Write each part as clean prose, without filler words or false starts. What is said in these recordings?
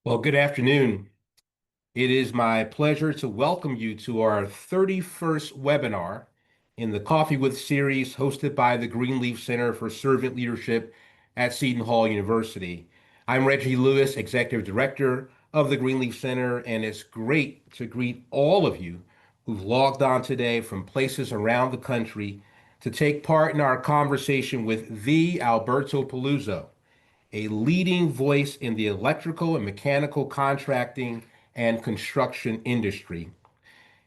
Well, good afternoon. It is my pleasure to welcome you to our 31st webinar in the Coffee with series hosted by the Greenleaf Center for Servant Leadership at Seton Hall University. I'm Reggie Lewis, Executive Director of the Greenleaf Center, and it's great to greet all of you who've logged on today from places around the country to take part in our conversation with the Alberto Peluzzo, a leading voice in the electrical and mechanical contracting and construction industry.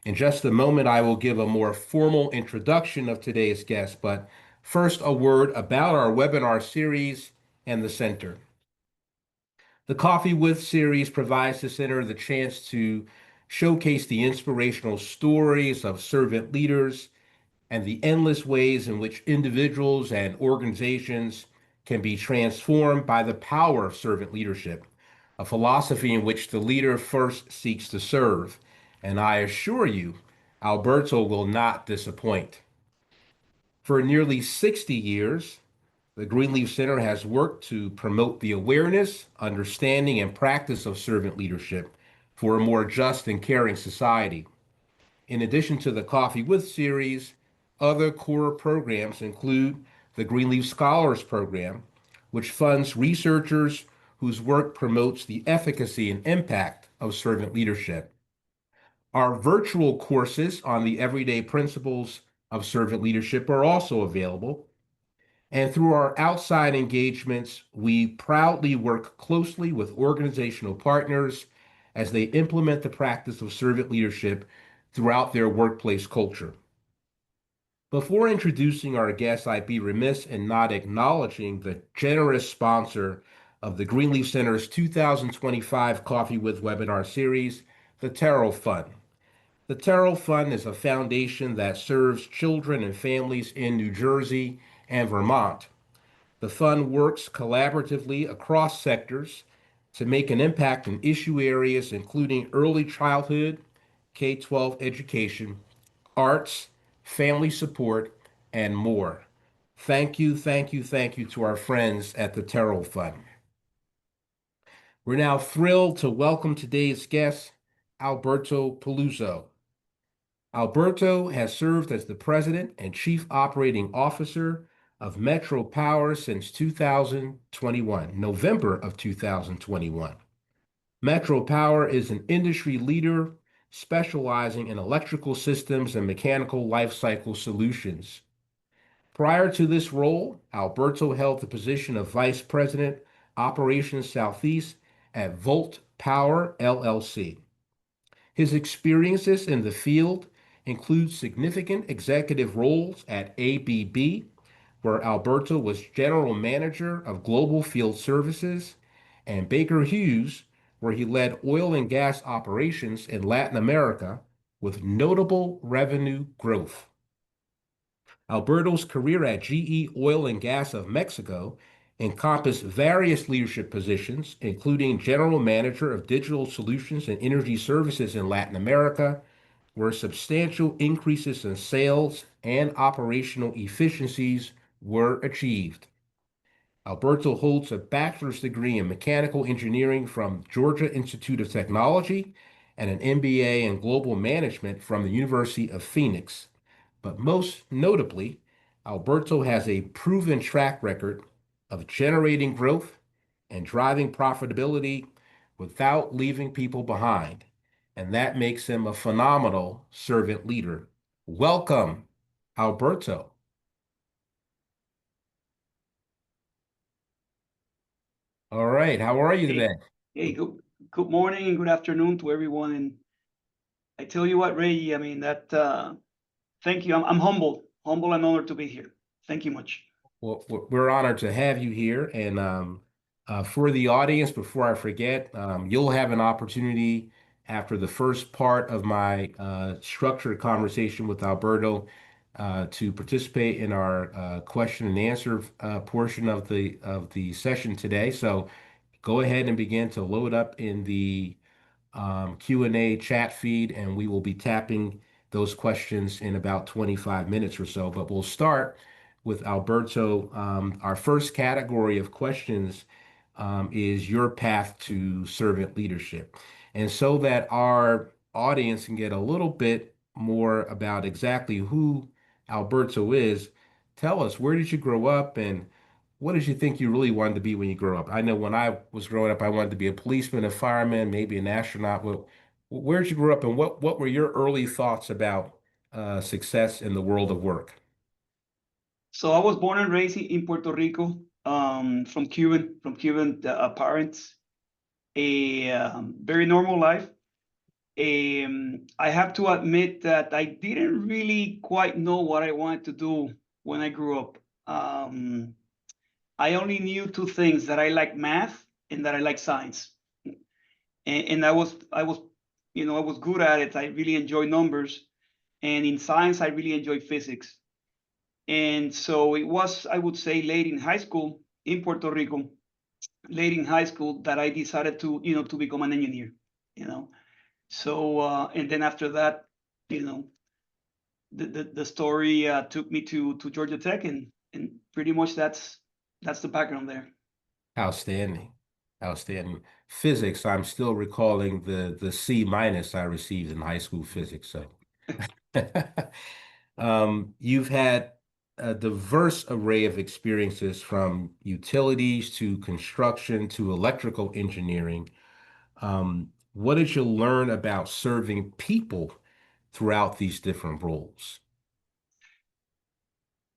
In just a moment, I will give a more formal introduction of today's guest, but first, a word about our webinar series and the center. The Coffee With series provides the center the chance to showcase the inspirational stories of servant leaders and the endless ways in which individuals and organizations can be transformed by the power of servant leadership, a philosophy in which the leader first seeks to serve. And I assure you, Alberto will not disappoint. For nearly 60 years, the Greenleaf Center has worked to promote the awareness, understanding, and practice of servant leadership for a more just and caring society. In addition to the Coffee With series, other core programs include the Greenleaf Scholars Program, which funds researchers whose work promotes the efficacy and impact of servant leadership. Our virtual courses on the everyday principles of servant leadership are also available. And through our outside engagements, we proudly work closely with organizational partners as they implement the practice of servant leadership throughout their workplace culture. Before introducing our guests, I'd be remiss in not acknowledging the generous sponsor of the Greenleaf Center's 2025 Coffee with Webinar series, the Terrell Fund. The Terrell Fund is a foundation that serves children and families in New Jersey and Vermont. The fund works collaboratively across sectors to make an impact in issue areas including early childhood, K-12 education, arts, family support, and more. Thank you, thank you, thank you to our friends at the Terrell Fund. We're now thrilled to welcome today's guest, Alberto Peluzzo. Alberto has served as the President and Chief Operating Officer of MetroPower since 2021, November of 2021. MetroPower is an industry leader specializing in electrical systems and mechanical lifecycle solutions. Prior to this role, Alberto held the position of Vice President, Operations Southeast at Volt Power LLC. His experiences in the field include significant executive roles at ABB, where Alberto was General Manager of Global Field Services, and Baker Hughes, where he led oil and gas operations in Latin America with notable revenue growth. Alberto's career at GE Oil and Gas of Mexico encompassed various leadership positions, including General Manager of Digital Solutions and Energy Services in Latin America, where substantial increases in sales and operational efficiencies were achieved. Alberto holds a bachelor's degree in mechanical engineering from Georgia Institute of Technology and an MBA in global management from the University of Phoenix. But most notably, Alberto has a proven track record of generating growth and driving profitability without leaving people behind. And that makes him a phenomenal servant leader. Welcome, Alberto. All right, how are you Hey, today? hey, good morning and good afternoon to everyone. And I tell you what, Ray, I mean thank you. I'm humble and honored to be here. Thank you much. Well, we're honored to have you here. And for the audience, before I forget, you'll have an opportunity after the first part of my structured conversation with Alberto to participate in our question and answer portion of the session today. So go ahead and begin to load up in the Q&A chat feed, and we will be tapping those questions in about 25 minutes or so. But we'll start with Alberto. Our first category of questions is your path to servant leadership. And so that our audience can get a little bit more about exactly who Alberto is, tell us, where did you grow up and what did you think you really wanted to be when you grew up? I know when I was growing up, I wanted to be a policeman, a fireman, maybe an astronaut. Well, where did you grow up and what were your early thoughts about success in the world of work? So I was born and raised in Puerto Rico, from Cuban parents. A very normal life. I have to admit that I didn't really quite know what I wanted to do when I grew up. I only knew two things: that I like math and that I like science. And I was good at it. I really enjoy numbers, and in science, I really enjoy physics. And so it was, I would say, late in high school in Puerto Rico, late in high school, that I decided to become an engineer. You know, so and then after that, you know, the story took me to Georgia Tech, and pretty much that's the background there. Outstanding. Outstanding. Physics, I'm still recalling the C minus I received in high school physics. So you've had a diverse array of experiences from utilities to construction to electrical engineering. What did you learn about serving people throughout these different roles?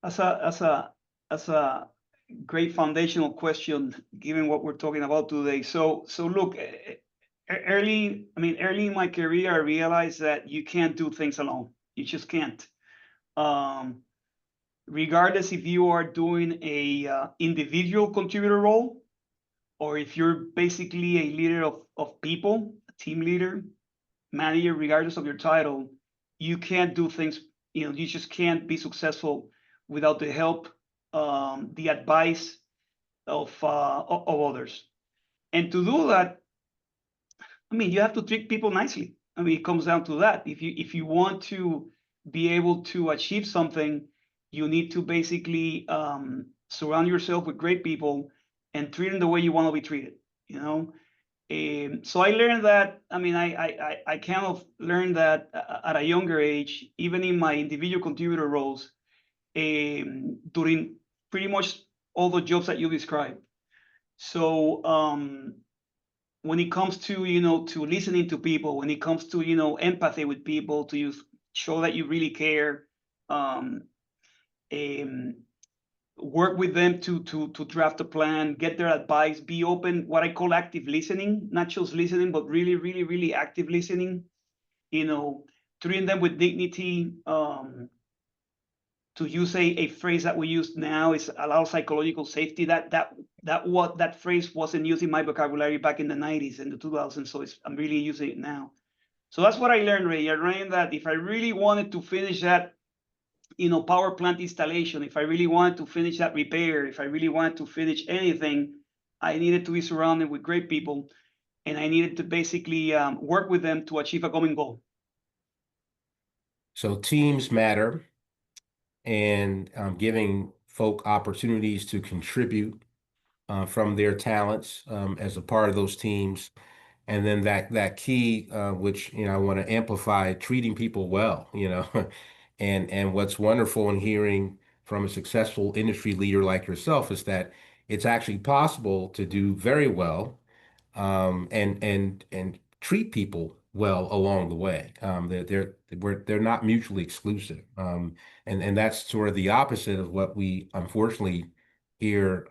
That's a great foundational question, given what we're talking about today. So look, early in my career, I realized that you can't do things alone. You just can't. Um, Regardless if you are doing a individual contributor role, or if you're basically a leader of people, a team leader, manager, regardless of your title, you can't do things. You just can't be successful without the help, the advice of others. And to do that, you have to treat people nicely. It comes down to that. If you want to be able to achieve something, you need to basically surround yourself with great people and treat them the way you want to be treated. You know. So I learned that. I kind of learned that at a younger age, even in my individual contributor roles, during pretty much all the jobs that you described. So when it comes to listening to people, when it comes to empathy with people, to show that you really care, um, um, work with them to draft a plan, get their advice, be open, what I call active listening, not just listening, but really, really, really active listening, you know, treating them with dignity. To use a phrase that we use now is allow psychological safety. That phrase wasn't used in my vocabulary back in the 90s and the 2000s, so I'm really using it now. So that's what I learned, Ray. I learned that if I really wanted to finish that power plant installation, if I really wanted to finish that repair, if I really wanted to finish anything, I needed to be surrounded with great people, and I needed to basically work with them to achieve a common goal. So teams matter and giving folk opportunities to contribute from their talents as a part of those teams. And then that key, which I want to amplify, treating people well, and what's wonderful in hearing from a successful industry leader like yourself is that it's actually possible to do very well and treat people well along the way. They're not mutually exclusive, and that's sort of the opposite of what we unfortunately hear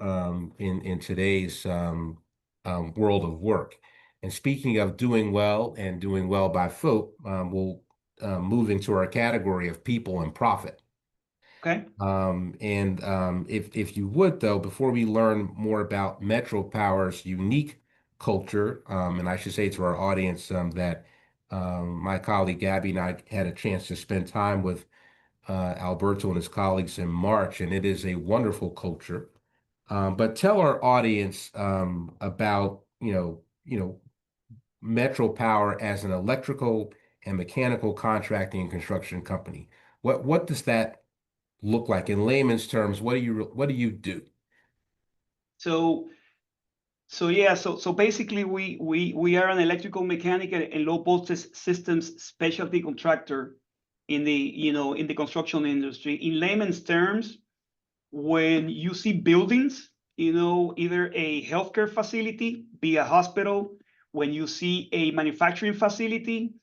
in today's world of work. And speaking of doing well and doing well by folk, we'll move into our category of people and profit. Okay. If you would, though, before we learn more about MetroPower's unique culture, and I should say to our audience that my colleague Gabby and I had a chance to spend time with Alberto and his colleagues in March, and it is a wonderful culture. But tell our audience about MetroPower as an electrical and mechanical contracting and construction company. What does that look like in layman's terms? What do you do? So So yeah, so basically we are an electrical mechanical and low voltage systems specialty contractor in the construction industry. In layman's terms, when you see buildings, either a healthcare facility, be a hospital, when you see a manufacturing facility,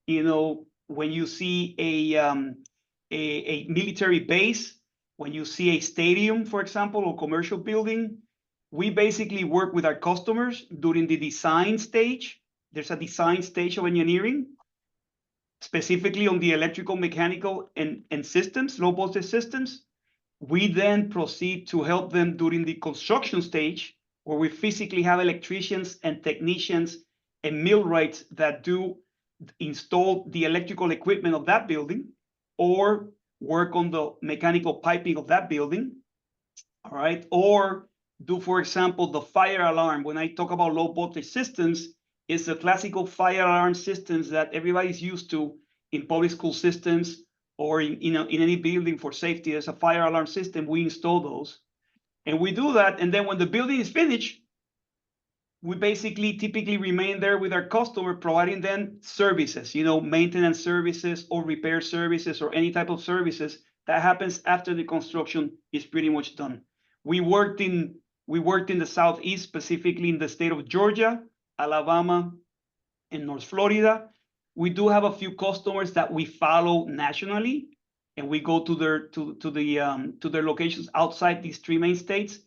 when you see a military base, when you see a stadium, for example, or commercial building, we basically work with our customers during the design stage. There's a design stage of engineering, specifically on the electrical, mechanical, and systems, low voltage systems. We then proceed to help them during the construction stage, where we physically have electricians and technicians and millwrights that do install the electrical equipment of that building or work on the mechanical piping of that building. All right. Or do, for example, the fire alarm. When I talk about low voltage systems, it's the classical fire alarm systems that everybody's used to in public school systems or in any building for safety. There's a fire alarm system. We install those. And we do that. And then when the building is finished, we basically typically remain there with our customer, providing them services, maintenance services or repair services or any type of services that happens after the construction is pretty much done. We worked in the Southeast, specifically in the state of Georgia, Alabama, and North Florida. We do have a few customers that we follow nationally, and we go to their locations outside these three main states.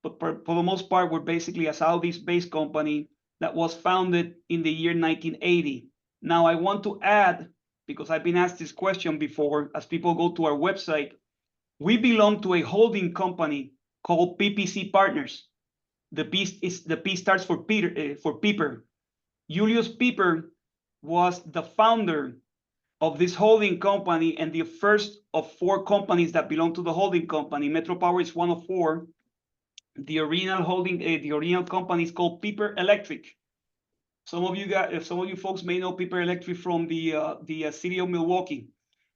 But for the most part, we're basically a Southeast-based company that was founded in the year 1980. Now, I want to add, because I've been asked this question before, as people go to our website, we belong to a holding company called PPC Partners. The P starts for Pieper. Julius Pieper was the founder of this holding company and the first of four companies that belong to the holding company. MetroPower is one of four. The original company is called Pieper Electric. Some of you folks may know Pieper Electric from the city of Milwaukee.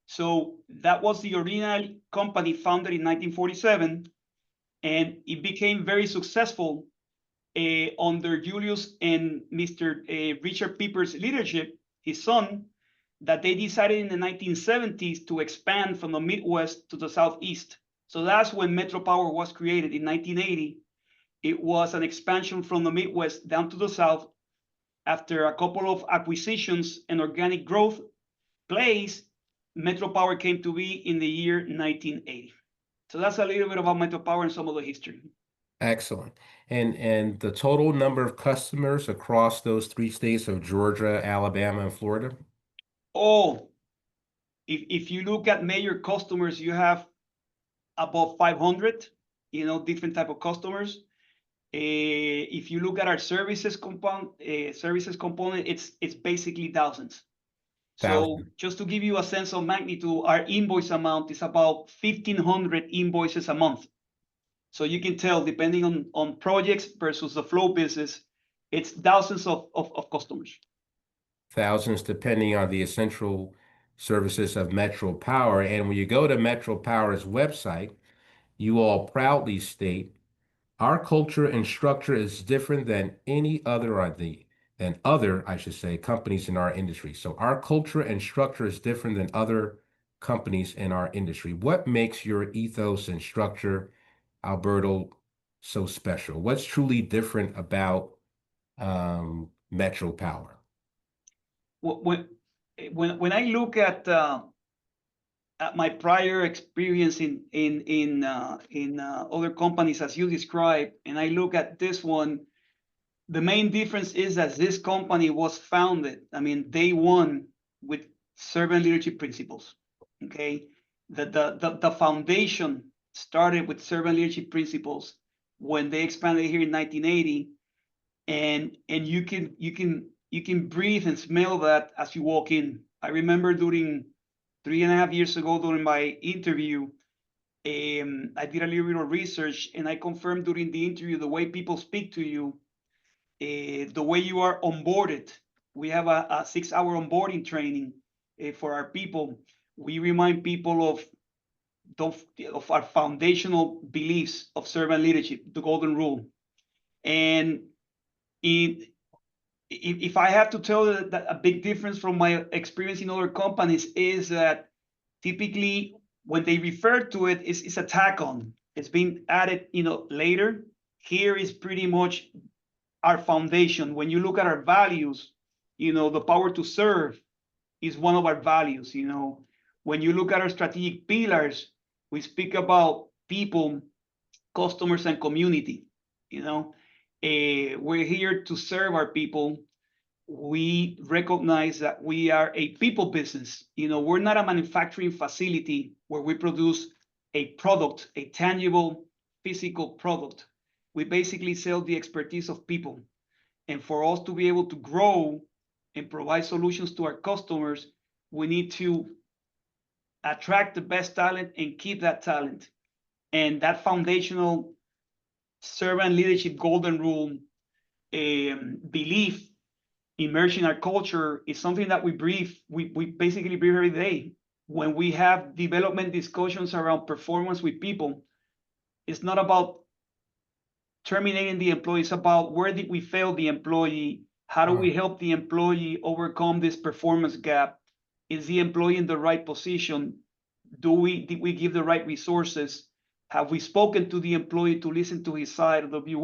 So that was the original company founded in 1947, and it became very successful under Julius and Mr. Richard Pieper's leadership, his son, that they decided in the 1970s to expand from the Midwest to the Southeast. So that's when MetroPower was created in 1980. It was an expansion from the Midwest down to the South. After a couple of acquisitions and organic growth plays, MetroPower came to be in the year 1980. So that's a little bit about MetroPower and some of the history. Excellent. And the total number of customers across those three states of Georgia, Alabama, and Florida? Oh, if you look at major customers, you have above 500, different type of customers. If you look at our services component, it's basically thousands. So just to give you a sense of magnitude, our invoice amount is about 1,500 invoices a month. So you can tell, depending on projects versus the flow business, it's thousands of customers. Thousands, depending on the essential services of MetroPower. And when you go to MetroPower's website, you all proudly state, our culture and structure is different than any other, I should say, companies in our industry. So our culture and structure is different than other companies in our industry. What makes your ethos and structure, Alberto, so special? What's truly different about MetroPower? When I look at my prior experience in other companies, as you described, and I look at this one, the main difference is that this company was founded, day one, with servant leadership principles. Okay, the foundation started with servant leadership principles when they expanded here in 1980, and you can breathe and smell that as you walk in. I remember during 3.5 years ago, during my interview, I did a little bit of research, and I confirmed during the interview the way people speak to you, the way you are onboarded. We have a 6-hour onboarding training for our people. We remind people of our foundational beliefs of servant leadership, the golden rule. And if I have to tell that a big difference from my experience in other companies is that typically when they refer to it, it's a tack on. It's been added, later. Here is pretty much our foundation. When you look at our values, the power to serve is one of our values. When you look at our strategic pillars, we speak about people, customers, and community. We're here to serve our people. We recognize that we are a people business. We're not a manufacturing facility where we produce a product, a tangible physical product. We basically sell the expertise of people. And for us to be able to grow and provide solutions to our customers, we need to attract the best talent and keep that talent. And that foundational servant leadership golden rule belief immersion in our culture is something that we basically breathe every day. When we have development discussions around performance with people, it's not about terminating the employee, it's about where did we fail the employee? How do we help the employee overcome this performance gap? Is the employee in the right position? Did we give the right resources? Have we spoken to the employee to listen to his side of the view?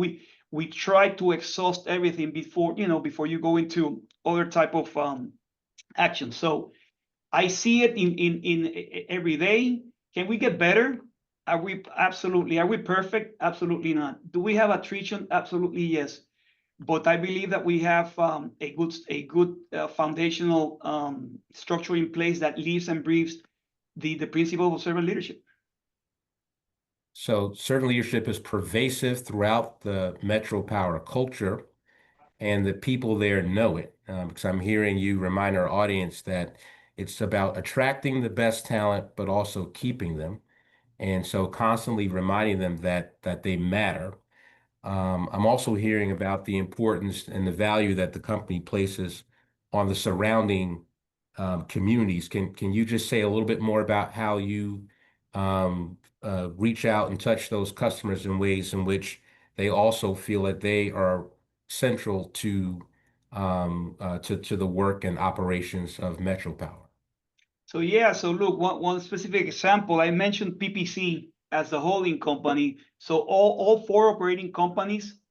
We try to exhaust everything before you go into other type of action. So I see it in every day. Can we get better? Absolutely. Are we perfect? Absolutely not. Do we have attrition? Absolutely yes. But I believe that we have a good foundational structure in place that lives and breathes the principle of servant leadership. So servant leadership is pervasive throughout the MetroPower culture, and the people there know it. Because I'm hearing you remind our audience that it's about attracting the best talent, but also keeping them. And so constantly reminding them that they matter. I'm also hearing about the importance and the value that the company places on the surrounding communities. Can you just say a little bit more about how you reach out and touch those customers in ways in which they also feel that they are central to the work and operations of MetroPower? So yeah, so look, one specific example, I mentioned PPC as the holding company. So all four operating companies,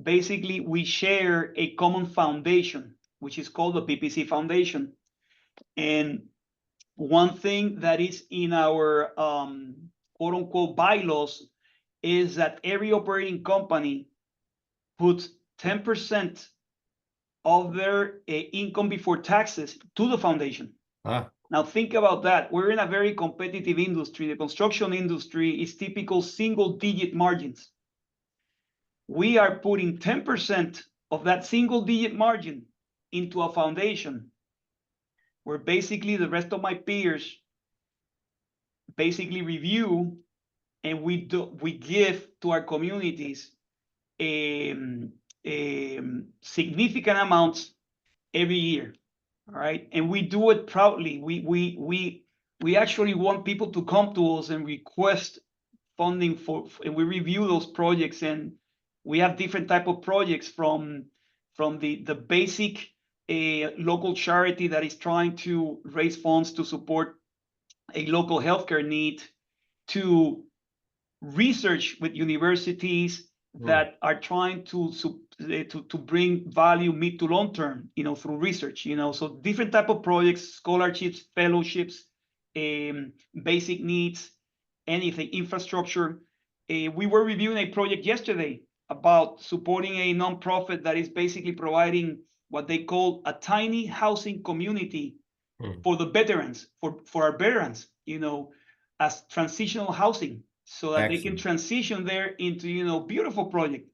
basically we share a common foundation, which is called the PPC Foundation. And one thing that is in our quote unquote bylaws is that every operating company puts 10% of their income before taxes to the foundation. Now think about that. We're in a very competitive industry. The construction industry is typical single-digit margins. We are putting 10% of that single-digit margin into a foundation where basically the rest of my peers basically review and we give to our communities significant amounts every year. All right, and we do it proudly. We actually want people to come to us and request funding and we review those projects, and we have different type of projects from the basic local charity that is trying to raise funds to support a local healthcare need, to research with universities that are trying to bring value mid to long term, through research, so different type of projects, scholarships, fellowships, basic needs, anything, infrastructure. We were reviewing a project yesterday about supporting a nonprofit that is basically providing what they call a tiny housing community for the veterans, for our veterans, as transitional housing, so that they can transition there into, beautiful project,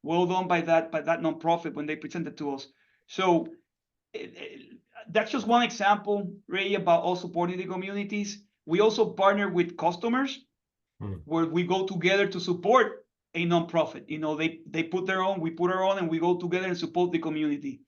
well done by that nonprofit when they presented to us. So that's just one example, Ray, about us supporting the communities. We also partner with customers where we go together to support a nonprofit. They put their own, we put our own, and we go together and support the community.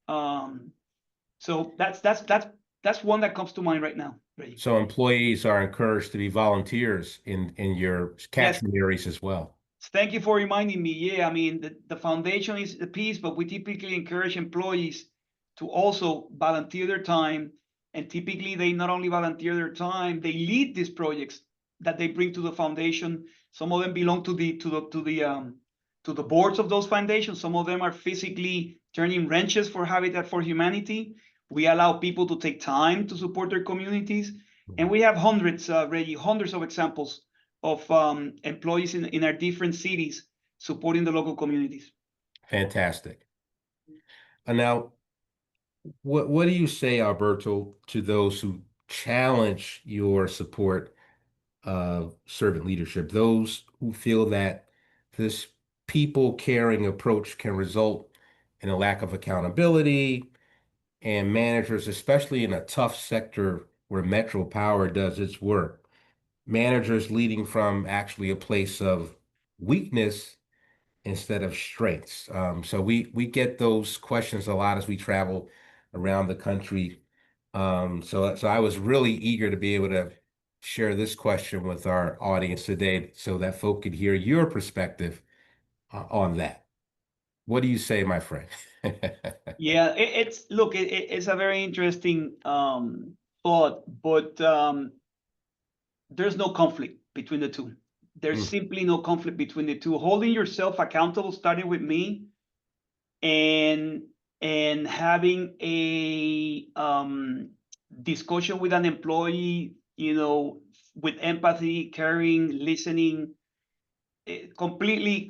So that's one that comes to mind right now. Ray. So employees are encouraged to be volunteers in your catchment areas as well. Thank you for reminding me. Yeah, I mean, the foundation is the piece, but we typically encourage employees to also volunteer their time. And typically, they not only volunteer their time, they lead these projects that they bring to the foundation. Some of them belong to the boards of those foundations. Some of them are physically turning wrenches for Habitat for Humanity. We allow people to take time to support their communities, and we have hundreds, Reggie, hundreds of examples of employees in our different cities supporting the local communities. Fantastic. And now, what do you say, Alberto, to those who challenge your support of servant leadership, those who feel that this people caring approach can result in a lack of accountability, and managers, especially in a tough sector where Metro Power does its work, managers leading from actually a place of weakness instead of strengths. So we get those questions a lot as we travel around the country. So I was really eager to be able to share this question with our audience today so that folk could hear your perspective on that. What do you say, my friend? Yeah, it's a very interesting thought, but there's no conflict between the two. There's Mm, simply no conflict between the two. Holding yourself accountable, starting with me, and having a discussion with an employee, with empathy, caring, listening, completely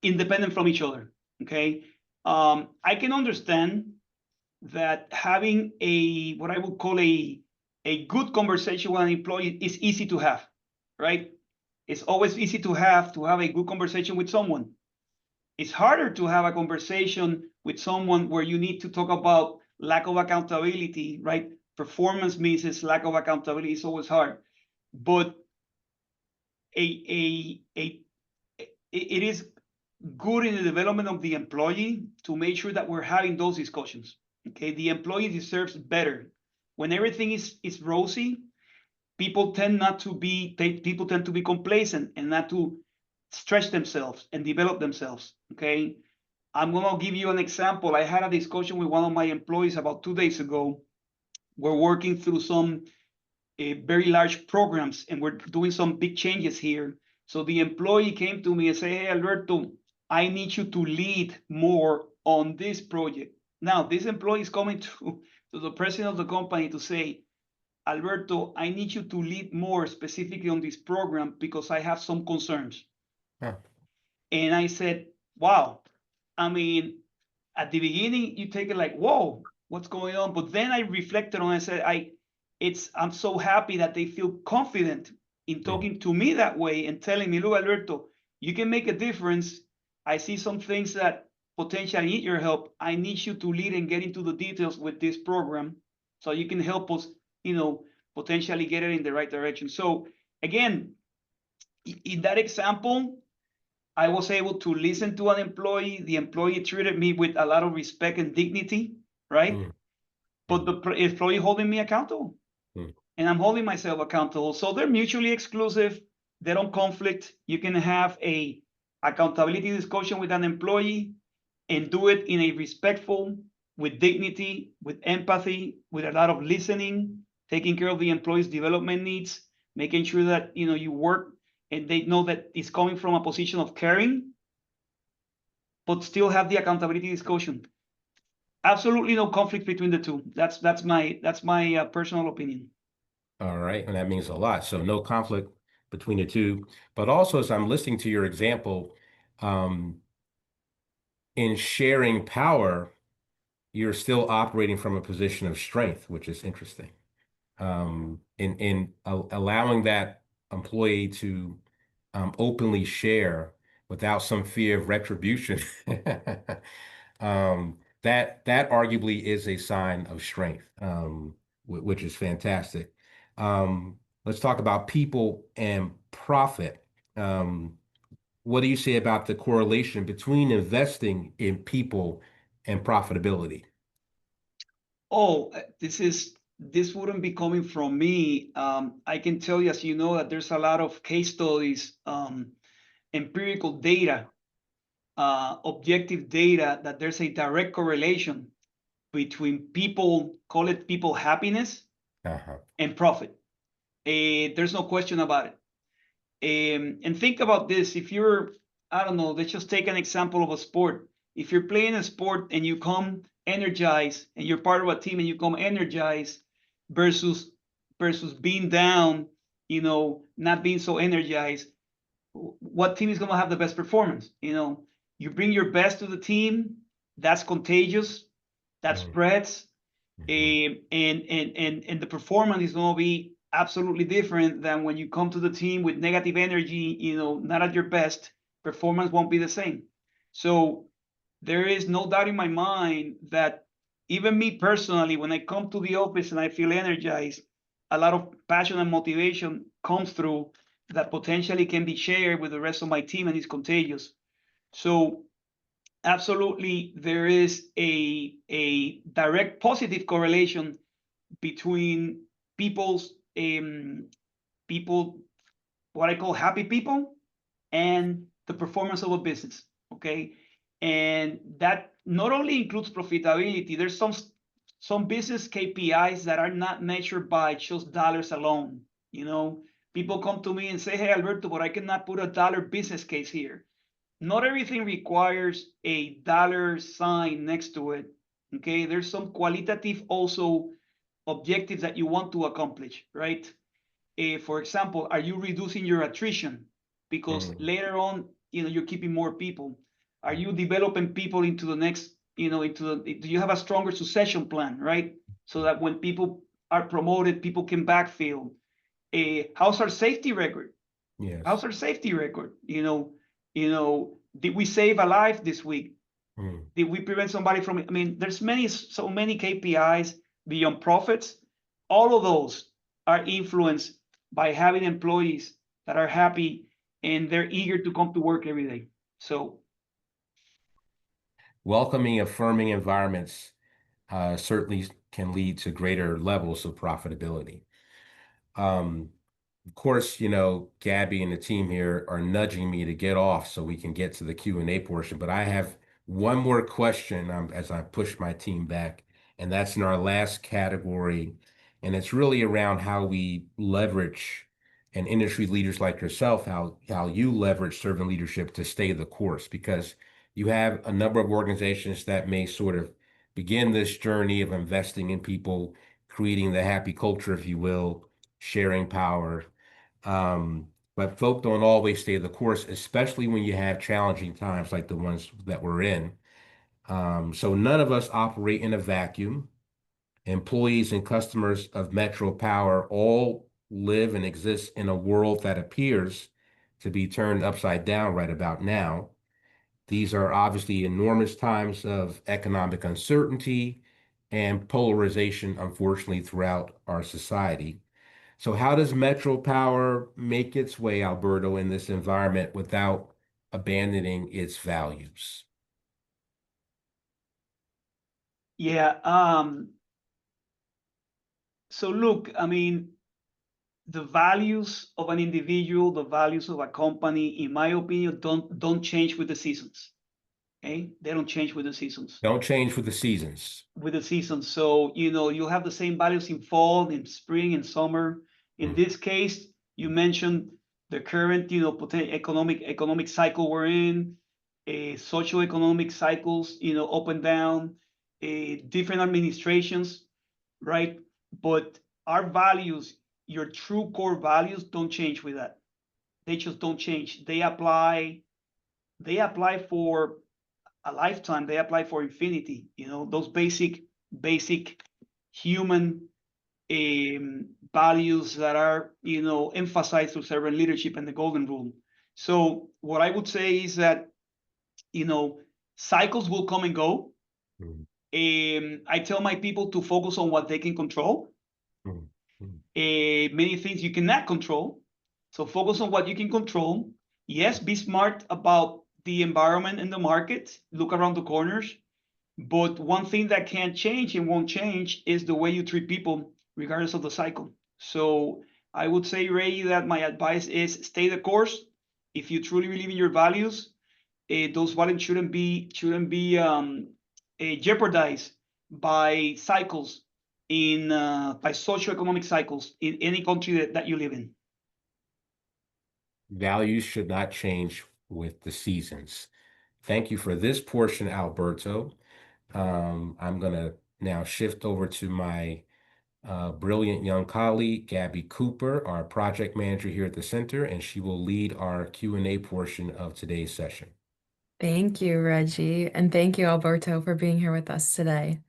independent from each other. Okay, I can understand that having a what I would call a good conversation with an employee is easy to have, right? It's always easy to have a good conversation with someone. It's harder to have a conversation with someone where you need to talk about lack of accountability, right? Performance misses, lack of accountability is always hard. But it is good in the development of the employee to make sure that we're having those discussions. Okay, the employee deserves better. When everything is rosy, people tend to be complacent and not to stretch themselves and develop themselves. Okay, I'm going to give you an example. I had a discussion with one of my employees about 2 days ago. We're working through some very large programs and we're doing some big changes here. So the employee came to me and said, "Hey, Alberto, I need you to lead more on this project." Now, this employee is coming to the president of the company to say, "Alberto, I need you to lead more specifically on this program because I have some concerns." huh, And I said, "Wow." I mean, at the beginning, you take it like, "Whoa, what's going on?" But then I reflected on it and said, I'm so happy that they feel confident in mm, talking to me that way and telling me, "Look, Alberto, you can make a difference. I see some things that potentially need your help. I need you to lead and get into the details with this program so you can help us, potentially get it in the right direction." So again, in that example, I was able to listen to an employee. The employee treated me with a lot of respect and dignity, right? mm, But mm, the employee holding me accountable, mm. and I'm holding myself accountable. So they're mutually exclusive. They don't conflict. You can have a accountability discussion with an employee and do it in a respectful, with dignity, with empathy, with a lot of listening, taking care of the employee's development needs, making sure that you work and they know that it's coming from a position of caring, but still have the accountability discussion. Absolutely no conflict between the two. That's my personal opinion. All right, and that means a lot. So no conflict between the two. But also, as I'm listening to your example, um, in sharing power, you're still operating from a position of strength, which is interesting. In allowing that employee to openly share without some fear of retribution, that arguably is a sign of strength, which is fantastic. Let's talk about people and profit. What do you say about the correlation between investing in people and profitability? Oh, this is this wouldn't be coming from me. I can tell you, as you know, that there's a lot of case studies, empirical data, objective data, that there's a direct correlation between people, call it people happiness, and profit. There's no question about it. And think about this. If you're, I don't know, let's just take an example of a sport. If you're playing a sport and you come energized, and you're part of a team and you come energized, versus being down, not being so energized, what team is going to have the best performance? You bring your best to the team, that's contagious, that spreads, and the performance is going to be absolutely different than when you come to the team with negative energy, not at your best. Performance won't be the same. So there is no doubt in my mind that even me personally, when I come to the office and I feel energized, a lot of passion and motivation comes through that potentially can be shared with the rest of my team, and is contagious. So absolutely, there is a direct positive correlation between people's people, what I call happy people, and the performance of a business. Okay, and that not only includes profitability. There's some business KPIs that are not measured by just dollars alone. People come to me and say, "Hey, Alberto, but I cannot put a dollar business case here." Not everything requires a dollar sign next to it. Okay, there's some qualitative also objectives that you want to accomplish, right? For example, are you reducing your attrition? Because later on, you're keeping more people. Are you developing people into the next, do you have a stronger succession plan, right? So that when people are promoted, people can backfill. How's our safety record? Yes. How's our safety record? Did we save a life this week? Did we prevent somebody from? I mean, there's so many KPIs beyond profits. All of those are influenced by having employees that are happy and they're eager to come to work every day. So, welcoming, affirming environments certainly can lead to greater levels of profitability. Of course, Gabby and the team here are nudging me to get off so we can get to the Q&A portion. But I have one more question as I push my team back, and that's in our last category. And it's really around how we leverage, and industry leaders like yourself, how you leverage servant leadership to stay the course, because you have a number of organizations that may sort of begin this journey of investing in people, creating the happy culture, if you will, sharing power. But folk don't always stay the course, especially when you have challenging times like the ones that we're in. So none of us operate in a vacuum. Employees and customers of MetroPower all live and exist in a world that appears to be turned upside down right about now. These are obviously enormous times of economic uncertainty and polarization, unfortunately, throughout our society. So how does MetroPower make its way, Alberto, in this environment without abandoning its values? yeah. So look, I mean, the values of an individual, the values of a company, in my opinion, don't change with the seasons. Okay, they don't change with the seasons. Don't change with the seasons. So you'll have the same values in fall, in spring, in summer. In this case, you mentioned the current economic cycle we're in, socioeconomic cycles, up and down, different administrations, right? But our values, your true core values, don't change with that. They just don't change. They apply for a lifetime. They apply for infinity. Those basic human values that are emphasized through servant leadership and the golden rule. So what I would say is that cycles will come and go. I tell my people to focus on what they can control. Many things you cannot control, so focus on what you can control. Yes, be smart about the environment and the market. Look around the corners. But one thing that can't change and won't change is the way you treat people, regardless of the cycle. So I would say, Ray, that my advice is stay the course. If you truly believe in your values, those values shouldn't be jeopardized by cycles by socioeconomic cycles in any country that you live in. Values should not change with the seasons. Thank you for this portion, Alberto. I'm going to now shift over to my brilliant young colleague, Gabby Cooper, our project manager here at the center, and she will lead our Q&A portion of today's session. Thank you, Reggie. And thank you, Alberto, for being here with us today.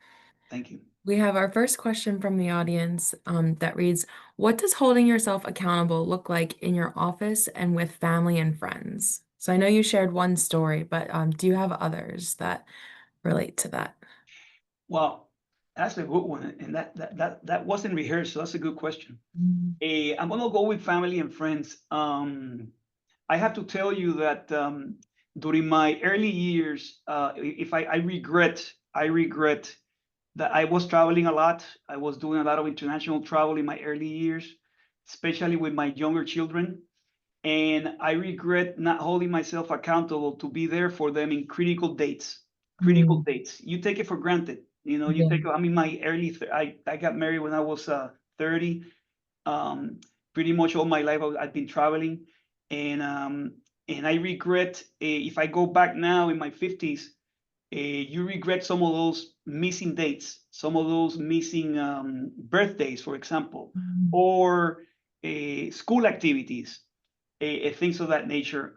Thank you. We have our first question from the audience that reads, what does holding yourself accountable look like in your office and with family and friends? So I know you shared one story, but do you have others that relate to that? Well, that's a good one, and that wasn't rehearsed, so that's a good question. I'm gonna go with family and friends. I have to tell you that during my early years, if I regret that I was traveling a lot. I was doing a lot of international travel in my early years, especially with my younger children. And I regret not holding myself accountable to be there for them in critical dates. Critical dates. You take it for granted. You know, I'm in my I got married when I was 30. Pretty much all my life I've been traveling. And I regret, if I go back now in my 50s, you regret some of those missing dates, some of those missing birthdays, for example, or school activities, things of that nature.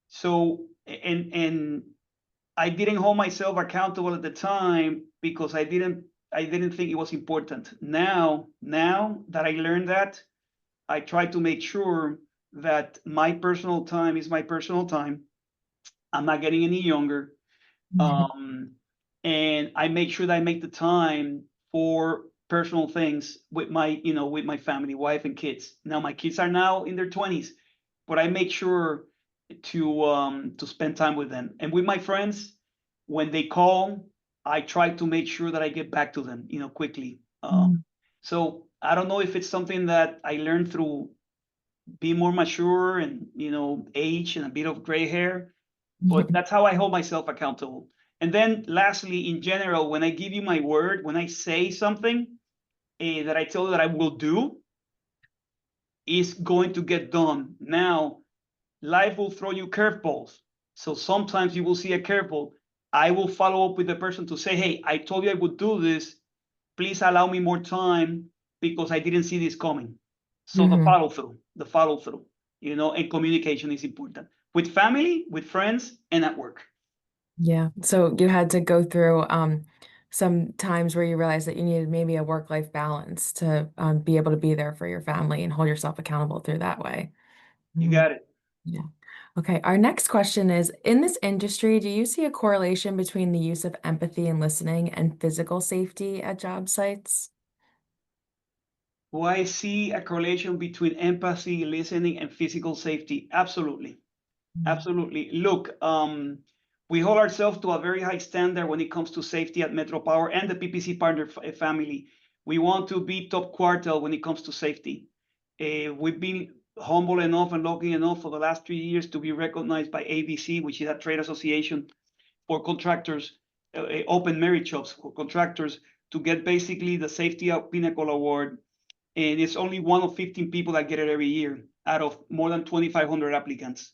So, and I didn't hold myself accountable at the time because I didn't think it was important. Now that I learned that, I try to make sure that my personal time is my personal time. I'm not getting any younger. And I make sure that I make the time for personal things with my family, wife and kids. Now my kids are now in their 20s, but I make sure to spend time with them. And with my friends, when they call, I try to make sure that I get back to them, quickly. So I don't know if it's something that I learned through being more mature and, age and a bit of gray hair, but that's how I hold myself accountable. And then lastly, in general, when I give you my word, when I say something that I tell you that I will do, is going to get done. Now, life will throw you curveballs. So sometimes you will see a curveball. I will follow up with the person to say, hey, I told you I would do this. Please allow me more time because I didn't see this coming. So the follow through, and communication is important with family, with friends, and at work. Yeah. So you had to go through some times where you realized that you needed maybe a work-life balance to be able to be there for your family and hold yourself accountable through that way. You got it. Yeah. Okay. Our next question is, in this industry, do you see a correlation between the use of empathy and listening and physical safety at job sites? Do I see a correlation between empathy, listening, and physical safety? Absolutely. Absolutely. Look, we hold ourselves to a very high standard when it comes to safety at MetroPower and the PPC partner family. We want to be top quartile when it comes to safety. We've been humble enough and lucky enough for the last 3 years to be recognized by ABC, which is a trade association for contractors, open merit jobs for contractors, to get basically the Safety Pinnacle Award. And it's only one of 15 people that get it every year out of more than 2,500 applicants.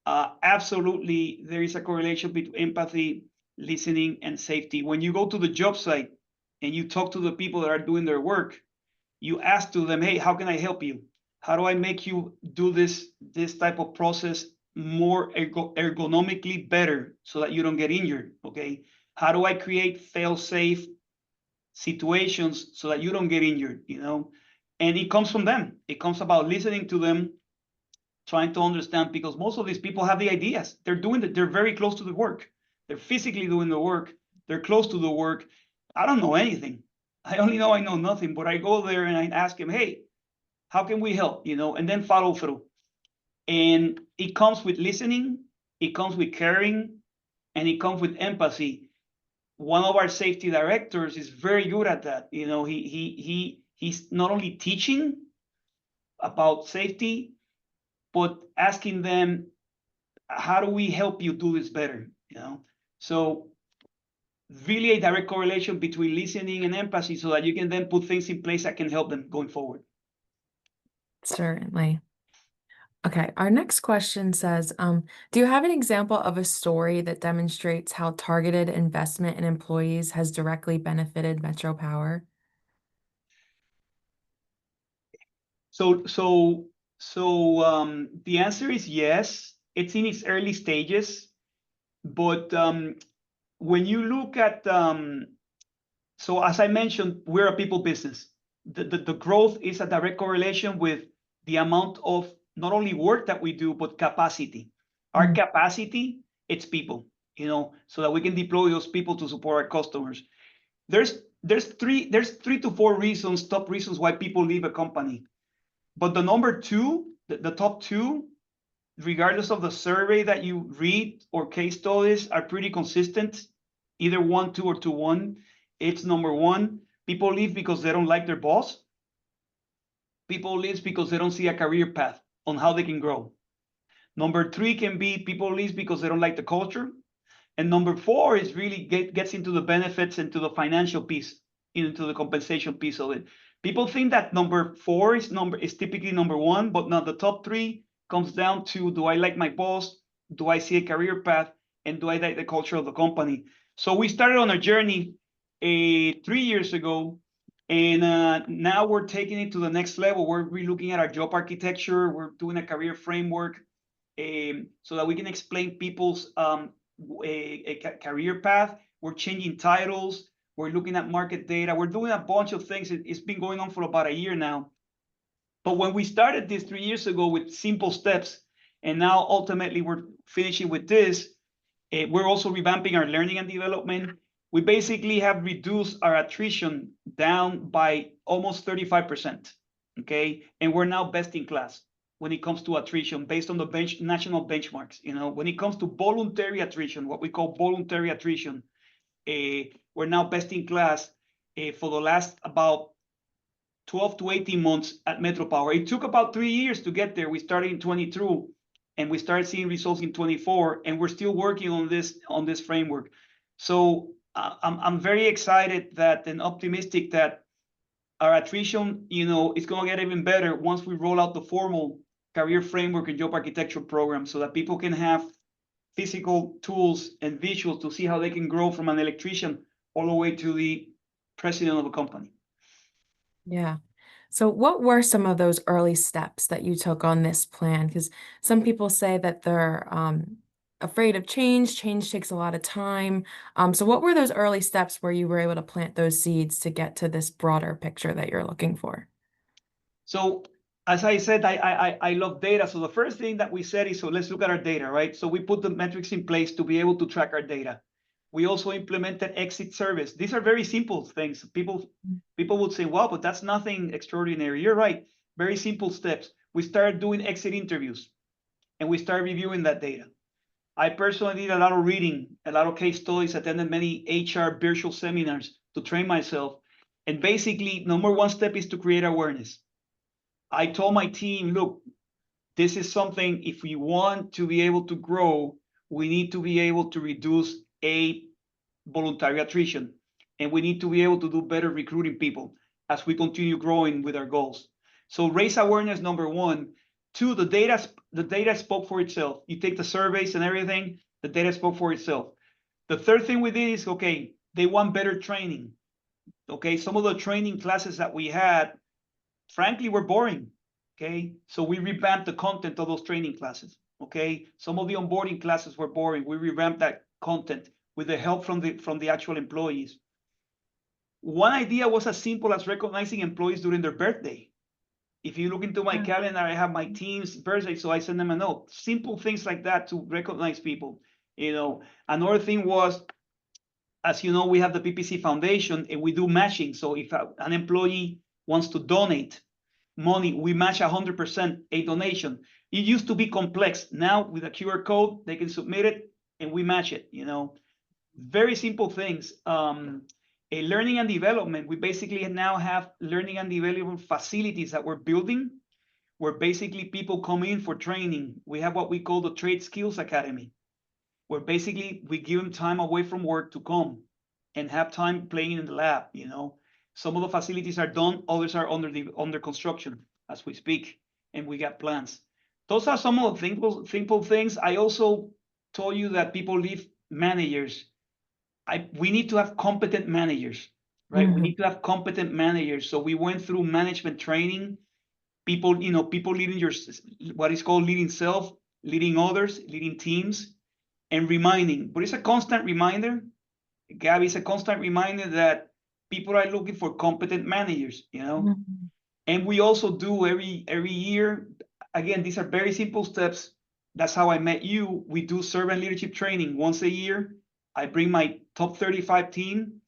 Absolutely, there is a correlation between empathy, listening, and safety. When you go to the job site and you talk to the people that are doing their work, you ask to them, hey, how can I help you? How do I make you do this type of process more ergonomically better so that you don't get injured? Okay. How do I create fail-safe situations so that you don't get injured? And it comes from them. It comes about listening to them, trying to understand, because most of these people have the ideas. They're doing it. They're very close to the work. They're physically doing the work. They're close to the work. I don't know anything. I only know I know nothing, but I go there and I ask him, hey, how can we help? And then follow through. And it comes with listening, it comes with caring, and it comes with empathy. One of our safety directors is very good at that. He's not only teaching about safety, but asking them, how do we help you do this better? So really a direct correlation between listening and empathy, so that you can then put things in place that can help them going forward. Certainly. Okay, our next question says, do you have an example of a story that demonstrates how targeted investment in employees has directly benefited MetroPower? So the answer is yes. It's in its early stages, but when you look at so as I mentioned, we're a people business. The growth is a direct correlation with the amount of not only work that we do, but capacity. Our capacity, it's people, so that we can deploy those people to support our customers. There's 3 to 4 reasons, top reasons why people leave a company. But the number 2, the top 2, regardless of the survey that you read or case studies, are pretty consistent, either 1, 2, or 2, 1. It's number 1, people leave because they don't like their boss. People leave because they don't see a career path on how they can grow. Number 3 can be people leave because they don't like the culture. And number 4 is really gets into the benefits and to the financial piece, into the compensation piece of it. People think that number 4 is typically number 1, but now the top 3 comes down to, do I like my boss? Do I see a career path? And do I like the culture of the company? So we started on a journey 3 years ago, and now we're taking it to the next level. We're relooking at our job architecture. We're doing a career framework so that we can explain people's a career path. We're changing titles. We're looking at market data. We're doing a bunch of things. It's been going on for about a year now. But when we started this 3 years ago with simple steps, and now ultimately we're finishing with this, we're also revamping our learning and development. We basically have reduced our attrition down by almost 35%. Okay, and we're now best in class when it comes to attrition based on the national benchmarks. When it comes to voluntary attrition, what we call voluntary attrition, we're now best in class for the last about 12 to 18 months at MetroPower. It took about 3 years to get there. We started in 22, and we started seeing results in 24, and we're still working on this framework. So I'm very excited and optimistic that our attrition, is going to get even better once we roll out the formal career framework and job architecture program, so that people can have physical tools and visuals to see how they can grow from an electrician all the way to the president of a company. Yeah. So what were some of those early steps that you took on this plan? Because some people say that they're afraid of change. Change takes a lot of time. So what were those early steps where you were able to plant those seeds to get to this broader picture that you're looking for? So as I said, I love data. So the first thing that we said is, so let's look at our data, right? So we put the metrics in place to be able to track our data. We also implemented exit service. These are very simple things. People would say, wow, but that's nothing extraordinary. You're right. Very simple steps. We started doing exit interviews, and we started reviewing that data. I personally did a lot of reading, a lot of case studies, attended many HR virtual seminars to train myself. And basically, number 1 step is to create awareness. I told my team, look, this is something, if we want to be able to grow, we need to be able to reduce voluntary attrition, and we need to be able to do better recruiting people as we continue growing with our goals. So raise awareness, number 1. 2, the data spoke for itself. You take the surveys and everything, the data spoke for itself. The third thing we did is, okay, they want better training. Okay, some of the training classes that we had, frankly, were boring. Okay, so we revamped the content of those training classes. Okay, some of the onboarding classes were boring. We revamped that content with the help from the actual employees. One idea was as simple as recognizing employees during their birthday. If you look into my calendar, I have my team's birthday, so I send them a note. Simple things like that to recognize people. Another thing was, as you know, we have the PPC Foundation, and we do matching. So if an employee wants to donate money, we match 100% a donation. It used to be complex. Now with a QR code, they can submit it and we match it. Very simple things. A learning and development, we basically now have learning and development facilities that we're building, where basically people come in for training. We have what we call the Trade Skills Academy, where basically we give them time away from work to come and have time playing in the lab. Some of the facilities are done, others are under construction as we speak, and we got plans. Those are some of the simple things. I also told you that people leave managers. We need to have competent managers, right? We need to have competent managers. So we went through management training. People leading what is called leading self, leading others, leading teams, and reminding. But it's a constant reminder. Gabby, it's a constant reminder that people are looking for competent managers, And we also do every year. Again, these are very simple steps. That's how I met you. We do servant leadership training once a year. I bring my top 35 team,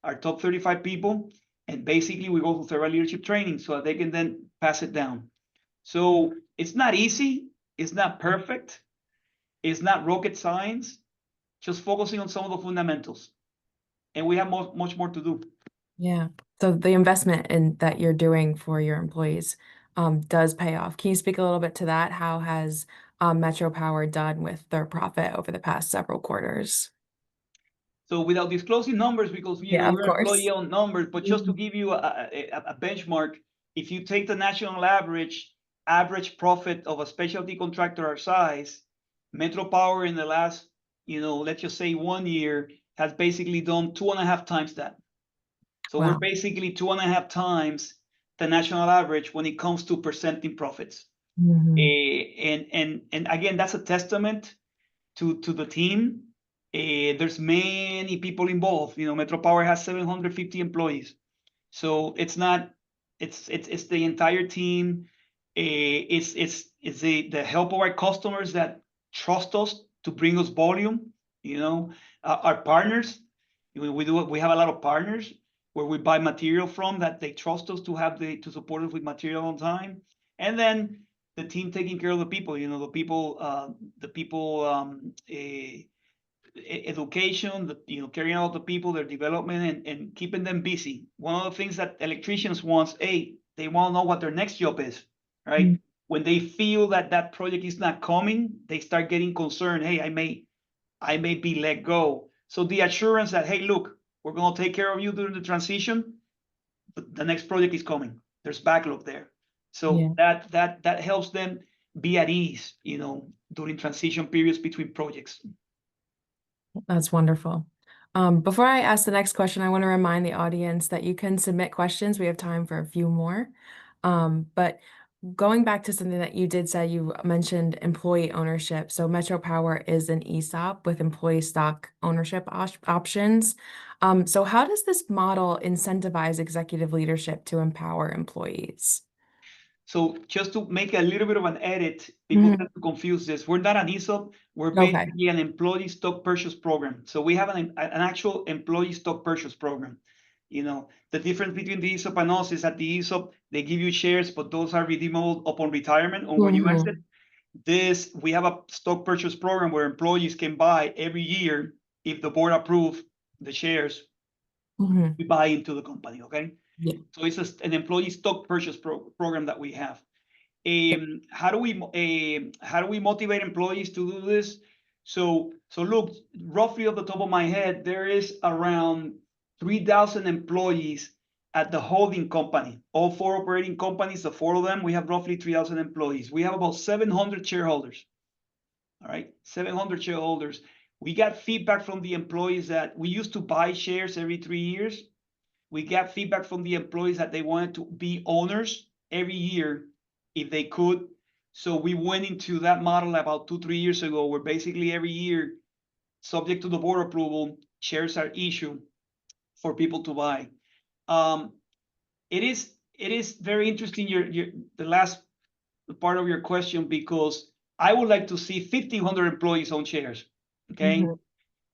our top 35 people, and basically we go through servant leadership training so that they can then pass it down. So it's not easy. It's not perfect. It's not rocket science. Just focusing on some of the fundamentals. And we have much more to do. Yeah. So the investment that you're doing for your employees does pay off. Can you speak a little bit to that? How has MetroPower done with their profit over the past several quarters? So without disclosing numbers, because Yeah, of we're course. employee-owned numbers, but just to give you a benchmark, if you take the national average profit of a specialty contractor our size, MetroPower in the last, let's just say 1 year, has basically done 2.5 times that. So we're Wow. basically 2.5 times the national average when it comes to percenting profits. And again, that's a testament to the team. There's many people involved. MetroPower has 750 employees, so it's the entire team. It's the help of our customers that trust us to bring us volume. Our partners. We have a lot of partners where we buy material from that they trust us to support us with material on time, and then the team taking care of the people. Education, carrying out the people, their development, and keeping them busy. One of the things that electricians want, they want to know what their next job is, right? When they feel that project is not coming, they start getting concerned. Hey, I may be let go. So the assurance that, hey, look, we're going to take care of you during the transition. But the next project is coming. There's backlog there. So that helps them be at ease, during transition periods between projects. That's wonderful. Before I ask the next question, I want to remind the audience that you can submit questions. We have time for a few more. But going back to something that you did say, you mentioned employee ownership. So MetroPower is an ESOP with employee stock ownership options. So how does this model incentivize executive leadership to empower employees? So just to make a little bit of an edit, people tend to confuse this. We're not an ESOP. We're basically an employee stock purchase program. So we have an actual employee stock purchase program. The difference between the ESOP and us is that the ESOP, they give you shares, but those are redeemable upon retirement or when you exit. We have a stock purchase program where employees can buy every year if the board approves the shares. We buy into the company, okay? Yeah. So it's an employee stock purchase program that we have. How do we motivate employees to do this? So look, roughly off the top of my head, there is around 3,000 employees at the holding company. All 4 operating companies, the 4 of them, we have roughly 3,000 employees. We have about 700 shareholders. All right, 700 shareholders. We got feedback from the employees that we used to buy shares every 3 years. We got feedback from the employees that they wanted to be owners every year if they could. So we went into that model about 2-3 years ago, where basically every year, subject to the board approval, shares are issued for people to buy. It is very interesting, the last part of your question, because I would like to see 1,500 employees own shares, okay?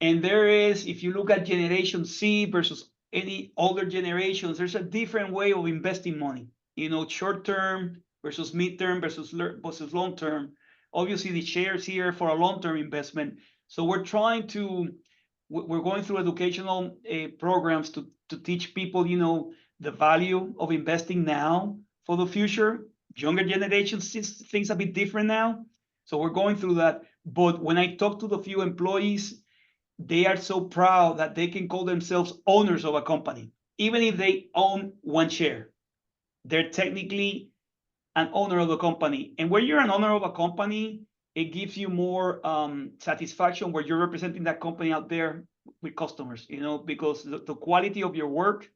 And there is, if you look at Generation C versus any older generations, there's a different way of investing money, short term versus mid-term versus long term. Obviously, the shares here for a long-term investment. So we're trying to we're going through educational programs to teach people, you know, the value of investing now for the future. Younger generations, things a bit different now. So we're going through that. But when I talk to the few employees, they are so proud that they can call themselves owners of a company. Even if they own one share, they're technically an owner of the company. And when you're an owner of a company, it gives you more satisfaction where you're representing that company out there with customers, you know, because the quality of your work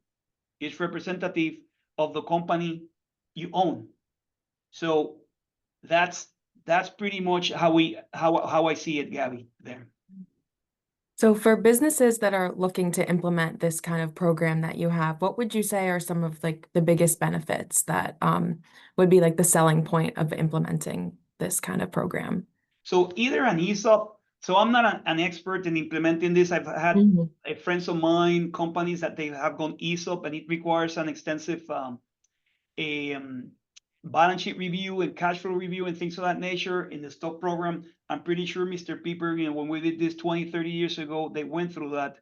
is representative of the company you own. So that's pretty much how I see it, Gabby, there. So for businesses that are looking to implement this kind of program that you have, what would you say are some of like the biggest benefits that would be like the selling point of implementing this kind of program? So either an ESOP. So I'm not an expert in implementing this. I've had friends of mine, companies that they have gone ESOP, and it requires an extensive balance sheet review and cash flow review and things of that nature in the stock program. I'm pretty sure Mr. Pieper, you know, when we did this 20, 30 years ago, they went through that.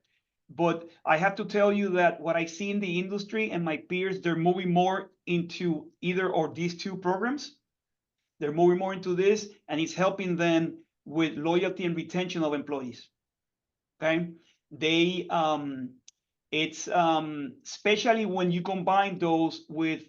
But I have to tell you that what I see in the industry and my peers, they're moving more into either or these two programs. They're moving more into this, and it's helping them with loyalty and retention of employees. Okay, they it's especially when you combine those with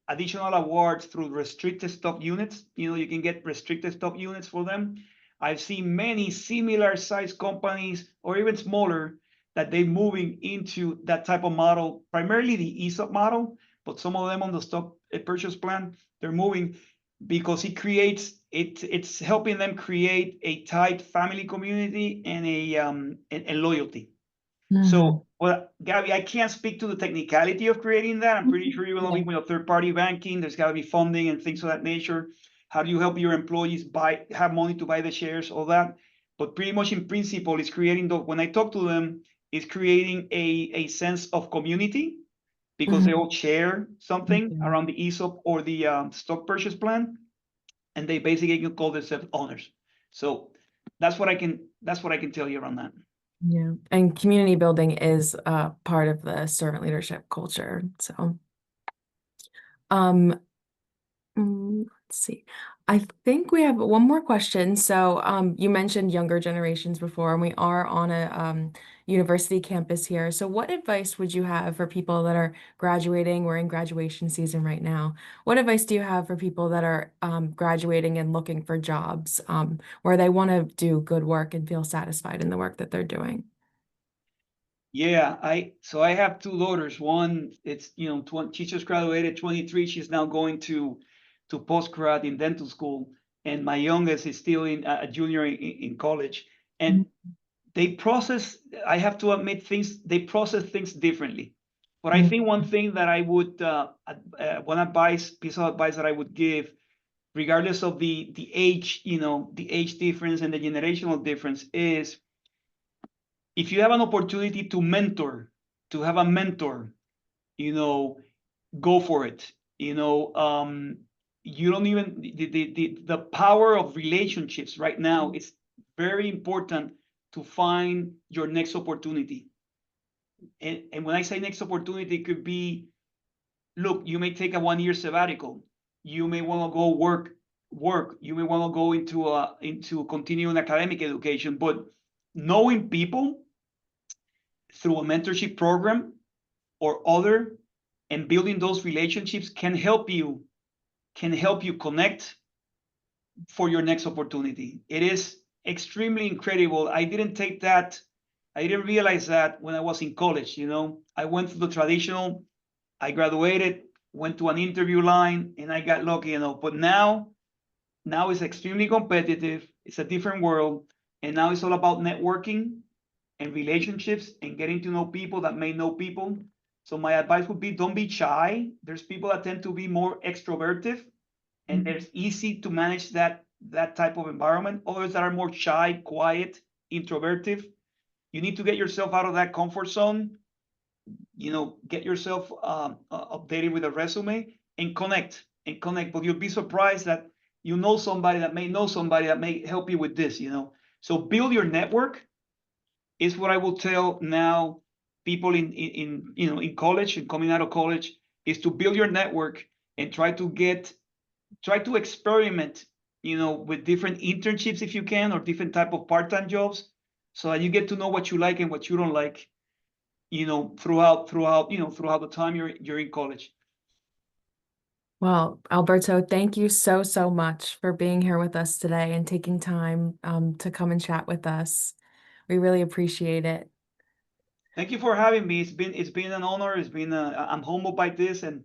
additional awards through restricted stock units. You know, you can get restricted stock units for them. I've seen many similar size companies or even smaller that they're moving into that type of model, primarily the ESOP model, but some of them on the stock purchase plan, they're moving because it's helping them create a tight family community and a loyalty. So, well, Gabby, I can't speak to the technicality of creating that. I'm pretty sure you're going to be with a third-party banking. There's got to be funding and things of that nature. How do you help your employees have money to buy the shares, all that? But pretty much in principle, it's creating when I talk to them, it's creating a sense of community because they all share something around the ESOP or the stock purchase plan, and they basically can call themselves owners. So that's what I can tell you around that. Yeah, and community building is part of the servant leadership culture. So, let's see. I think we have one more question. So, you mentioned younger generations before, and we are on a university campus here. So, what advice would you have for people that are graduating? We're in graduation season right now. What advice do you have for people that are graduating and looking for jobs where they want to do good work and feel satisfied in the work that they're doing? Yeah, I have two daughters. One, it's she just graduated 23. She's now going to postgrad in dental school, and my youngest is still a junior in college. And they process. I have to admit they process things differently. But I think one thing that I would piece of advice that I would give, regardless of the age, the age difference and the generational difference, is if you have an opportunity to have a mentor, go for it. You don't even the power of relationships right now. It's very important to find your next opportunity. And when I say next opportunity, it could be, look, you may take a 1-year sabbatical. You may want to go work. You may want to go into continuing academic education, but knowing people through a mentorship program or other and building those relationships can help you connect for your next opportunity. It is extremely incredible. I didn't realize that when I was in college. I went through the traditional, I graduated, went to an interview line, and I got lucky, but now it's extremely competitive. It's a different world, and now it's all about networking and relationships and getting to know people that may know people. So my advice would be, don't be shy. There's people that tend to be more extroverted, and it's easy to manage that type of environment. Others that are more shy, quiet, introverted. You need to get yourself out of that comfort zone. Get yourself updated with a resume and connect. But you'll be surprised that somebody that may know somebody that may help you with this. So build your network. is what I will tell now people in college and coming out of college, is to build your network and try to experiment, with different internships if you can, or different type of part-time jobs, so that you get to know what you like and what you don't like, throughout the time you're in college. Well, Alberto, thank you so, so much for being here with us today and taking time to come and chat with us. We really appreciate it. Thank you for having me. It's been an honor. I'm humbled by this, and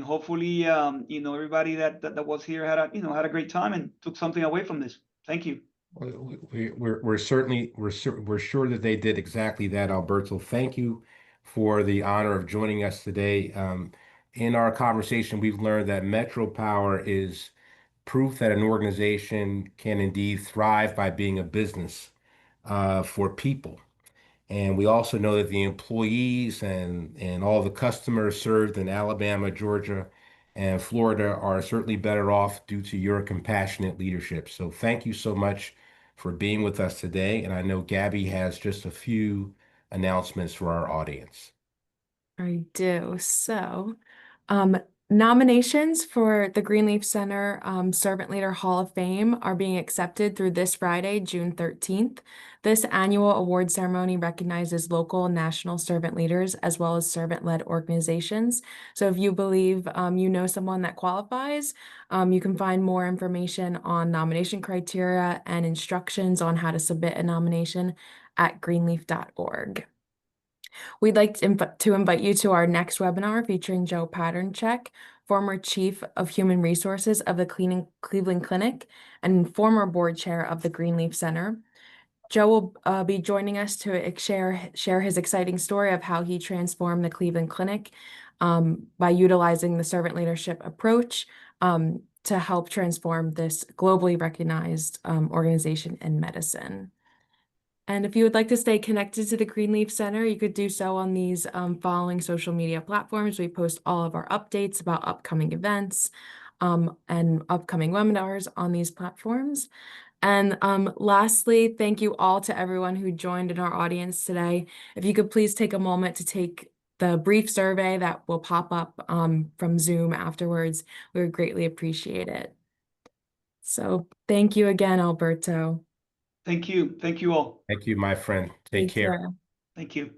hopefully, everybody that was here had a great time and took something away from this. Thank you. We're sure that they did exactly that, Alberto. Thank you for the honor of joining us today. In our conversation, we've learned that MetroPower is proof that an organization can indeed thrive by being a business for people. And we also know that the employees and all the customers served in Alabama, Georgia, and Florida are certainly better off due to your compassionate leadership. So thank you so much for being with us today. And I know Gabby has just a few announcements for our audience. I do. So, um, nominations for the Greenleaf Center Servant Leader Hall of Fame are being accepted through this Friday, June 13th. This annual award ceremony recognizes local and national servant leaders as well as servant-led organizations. So if you believe you know someone that qualifies, you can find more information on nomination criteria and instructions on how to submit a nomination at greenleaf.org. We'd like to invite you to our next webinar featuring Joe Patterncheck, former Chief of Human Resources of the Cleveland Clinic and former board chair of the Greenleaf Center. Joe will be joining us to share his exciting story of how he transformed the Cleveland Clinic by utilizing the servant leadership approach to help transform this globally recognized organization in medicine. And if you would like to stay connected to the Greenleaf Center, you could do so on these following social media platforms. We post all of our updates about upcoming events and upcoming webinars on these platforms. And lastly, thank you all to everyone who joined in our audience today. If you could please take a moment to take the brief survey that will pop up from Zoom afterwards, we would greatly appreciate it. So thank you again, Alberto. Thank you. Thank you all. Thank you, my friend. Take care. care. Thank you.